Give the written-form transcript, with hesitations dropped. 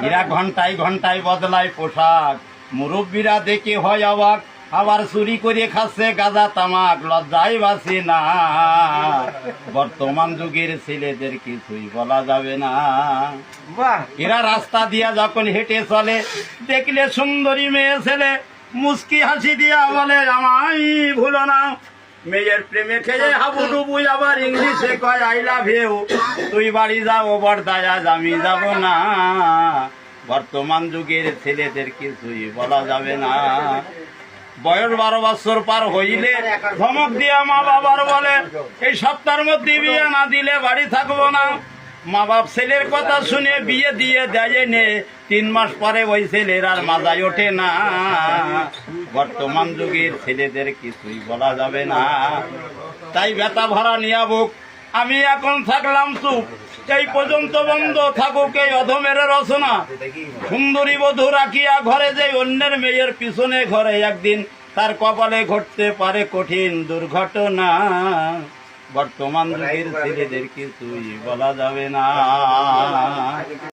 এরা ঘন্টায় ঘন্টায় বদলায় পোশাক, মুরব্বীরা দেখে হয় অবাক, আবার চুরি করে খাচ্ছে গাঁজা তামাক, লজ্জায় বাঁচে না। বর্তমান যুগের ছেলেদের কিছুই বলা যাবে না। এরা রাস্তা দিয়া যখন হেঁটে চলে, দেখলে সুন্দরী মেয়ে ছেলে মুস্কি হাসি দিয়া বলে আমায় ভুলো না। মেয়ের প্রেমে খেয়ে হাবুডুবু, আবার ইংলিশে কয় আই লাভ ইউ। তুই বাড়ি যাও বর্দায়, আজ আমি যাব না। বর্তমান যুগের ছেলেদের কিছুই বলা যাবে না। বয়স 12 বছর পার হইলে ধমক দিয়া মা বাবার বলে এই সপ্তাহের মধ্যে বিয়ে না দিলে বাড়ি থাকবো না। মা বাপ ছেলের কথা শুনে বিয়ে দিয়ে দেয় নে, 3 মাস পরে ওই ছেলের আর মাথায় ওঠে না। বর্তমান যুগের ছেলেদের কিছুই বলা যাবে না। তাই ব্যথা ভরা নিয়া বুক, আমি এখন থাকলাম চুপ, এই পর্যন্ত বন্ধ থাকুক এই অধমের রচনা। সুন্দরী বধূ রাখিয়া ঘরে যে অন্যের মেয়ের পিছনে ঘরে, একদিন তার কপালে ঘটতে পারে কঠিন দুর্ঘটনা। বর্তমান যুগের ছেলেদের কিছুই বলা যাবে না।